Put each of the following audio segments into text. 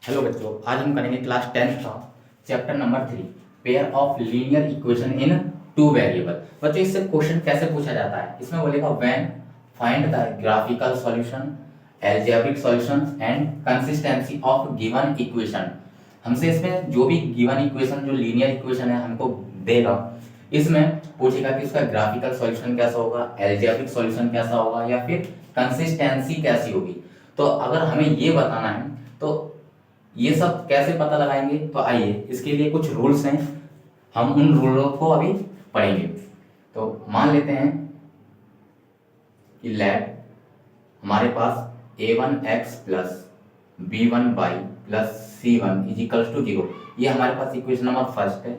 Hello बच्चों, आज हम करेंगे क्लास 10th का chapter number 3 pair of linear equation in two variable. बच्चों इससे क्वेश्चन कैसे पूछा जाता है, इसमें बोलेगा when find the graphical solution, algebraic solution and consistency of given equation. हमसे इसमें जो भी गिवन इक्वेशन जो लीनियर इक्वेशन है हमको देगा, इसमें पूछेगा कि उसका ग्राफिकल सॉल्यूशन कैसा होगा, अलजेब्रिक सॉल्यूशन कैसा होगा या फिर कंसिस्टेंसी कैसी होगी। तो अगर हमें ये बताना है तो ये सब कैसे पता लगाएंगे, तो आइए इसके लिए कुछ रूल्स हैं, हम उन रूलों को अभी पढ़ेंगे। तो मान लेते हैं कि लेट हमारे पास a1x plus b1y plus c1 is equals to 0। ये हमारे पास इक्वेशन नंबर फर्स्ट है।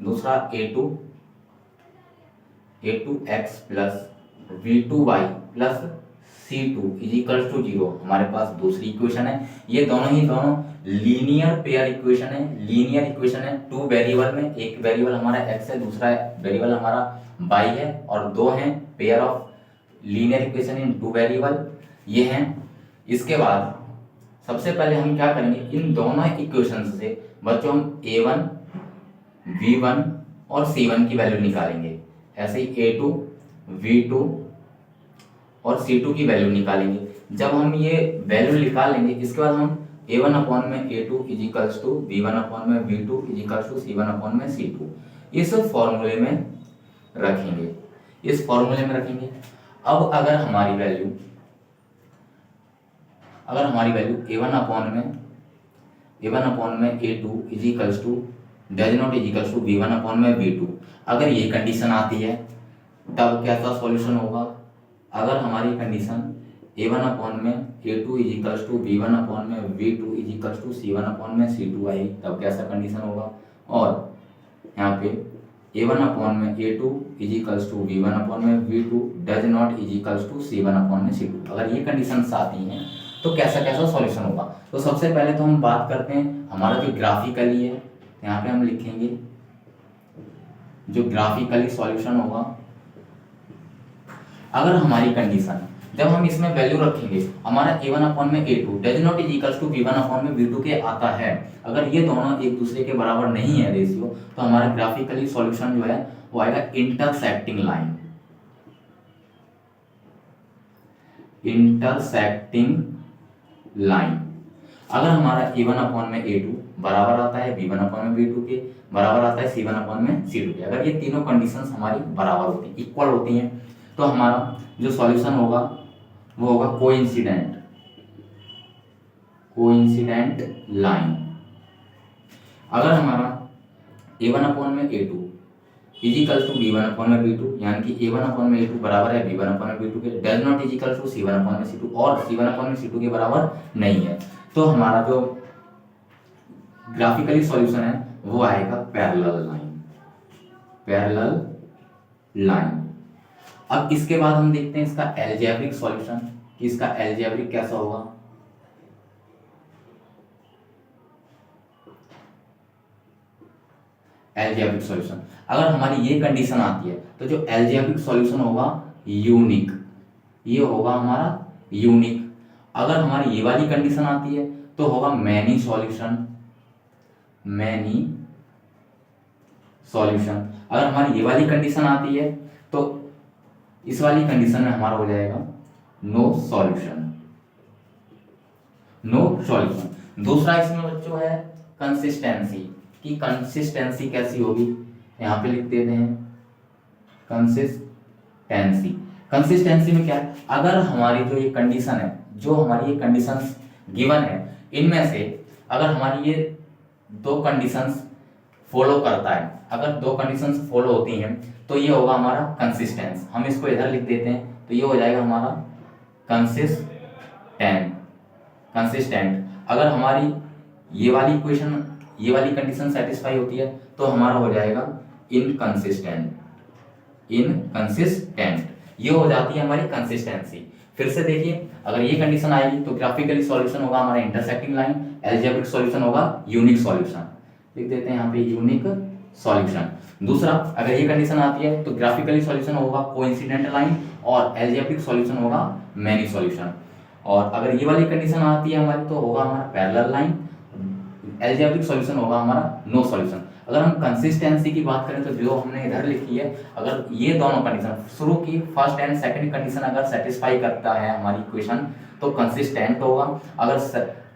दूसरा a2x plus b2y plus c2 is equals to 0 हमारे पास दूसरी इक्वेशन है। ये दोनों लीनियर पेयर इक्वेशन है। लीनियर इक्वेशन है टू वेरिएबल में, एक वेरिएबल हमारा x है, दूसरा वेरिएबल हमारा y है, और दो हैं pair of linear equation in two variable, ये हैं। इसके बाद सबसे पहले हम क्या करेंगे, इन दोनों इक्वेशन से बच्चों हम a1 v1 और c1 की वैल्यू निकालेंगे। ऐसे ही a2 v2 और c2 की वैल्यू निकालेंगे। जब हम ये वैल्यू निकाल लेंगे, इसके बाद हम a1 अपॉन में a2 is equals to b1 upon में v2 is equals to c1 upon में c2 इस फॉर्मूले में रखेंगे, इस फॉर्मूले में रखेंगे। अब अगर हमारी वैल्यू a1 अपॉन में a2 is equals to does not is equals to b1 upon में v2, अगर ये कंडीशन आती है तब कैसा सॉल्यूशन होगा। अगर हमारी कंडीशन a1 अपॉन में a2 is equals to b1 upon में v2 is equals to c1 upon में c2 आई, तब कैसा कंडीशन होगा। और यहाँ पे a1 अपॉन में a2 is equals to b1 upon में v2 does not is equals to c1 upon में c2, अगर ये कंडीशंस आती हैं तो कैसा कैसा सॉल्यूशन होगा। तो सबसे पहले तो हम बात करते हैं हमारा जो ग्राफिकली है, यहाँ पे हम लिखेंगे जो ग्राफिकली सॉल्यूशन होगा। अगर हमारी कंडीशन जब हम इसमें वैल्यू रखेंगे, हमारा a1 अपॉन में a2 does not is equals to b1 upon में v2 के आता है, अगर ये दोनों एक दूसरे के बराबर नहीं है रेशियो, तो हमारा ग्राफिकली सॉल्यूशन जो है वो आएगा इंटरसेक्टिंग लाइन। इंटरसेक्टिंग लाइन अगर हमारा a1 अपॉन में a2 बराबर आता है b1 अपॉन में v2 के, बराबर आता है c1 अपॉन में c2 के, अगर ये तीनों कंडीशंस हमारी बराबर होती हैं, इक्वल होती हैं, तो हमारा जो सॉल्यूशन होगा वो होगा कोइंसिडेंट लाइन। अगर हमारा a1 अपॉन में a2 is equal to b1 upon में b2, यानी कि a1 अपॉन में a2 बराबर है b1 अपॉन में b2 के, does not is equal to c1 upon में c2 और c1 अपॉन में c2 के बराबर नहीं है, तो हमारा जो ग्राफिकली सॉल्यूशन है वो आएगा पैरेलल लाइन। अब इसके बाद हम देखते हैं इसका अलजेब्रिक सॉल्यूशन, कि इसका अलजेब्रिक कैसा होगा। अलजेब्रिक सॉल्यूशन अगर हमारी ये कंडीशन आती है तो जो अलजेब्रिक सॉल्यूशन होगा यूनिक, ये होगा हमारा यूनिक। अगर हमारी ये वाली कंडीशन आती है तो होगा मैनी सॉल्यूशन। अगर हमारी ये वाली कंडीशन आती है तो इस वाली कंडीशन में हमारा हो जाएगा नो सॉल्यूशन। दूसरा इसमें बच्चों है कंसिस्टेंसी, की कंसिस्टेंसी कैसी होगी, यहाँ पे लिख देते हैं कंसिस्टेंसी में क्या है, अगर हमारी जो ये कंडीशन है, जो हमारी ये कंडीशंस गिवन है, इनमें से अगर हमारी ये दो कंडीशंस फॉलो करता है, अगर दो कंडीशंस फॉलो होती हैं तो ये होगा हमारा कंसिस्टेंस। हम इसको इधर लिख देते हैं तो ये हो जाएगा हमारा कंसिस्टेंट। अगर हमारी ये वाली कंडीशन सेटिस्फाई होती है तो हमारा हो जाएगा इनकंसिस्टेंट। ये हो जाती है हमारी कंसिस्टेंसी। फिर से देखिए, अगर ये कंडीशन आएगी तो ग्राफिकली सॉल्यूशन होगा हमारा इंटरसेक्टिंग लाइन, अलजेब्रिक सॉल्यूशन होगा यूनिक सॉल्यूशन, लिख देते हैं यहाँ पे यूनिक सॉल्यूशन। दूसरा, अगर ये कंडीशन आती है तो ग्राफिकली सॉल्यूशन होगा कोइंसिडेंट लाइन और अलजेब्रिक सॉल्यूशन होगा मैनी सॉल्यूशन। और अगर ये वाली कंडीशन आती है हमारी तो होगा हमारा पैरेलल लाइन, एल्जेब्रिक सॉल्यूशन होगा हमारा नो सॉल्यूशन। अगर हम कंसिस्टेंसी की बात करें तो जो हमने इधर लिखी है, अगर ये दोनों कंडीशन शुरू की फर्स्ट एंड सेकंड कंडीशन अगर सेटिस्फाई करता है हमारी इक्वेशन तो कंसिस्टेंट होगा। अगर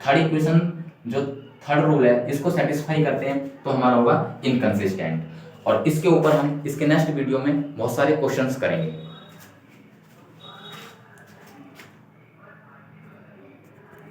थर्ड इक्वेशन जो थर्ड रूल है इसको सेटिस्फाई करते हैं तो हमारा होगा इनकंसिस्टेंट। और इसके ऊपर हम इसके नेक्स्ट वीडियो में बहुत सारे क्वेश्चंस करेंगे।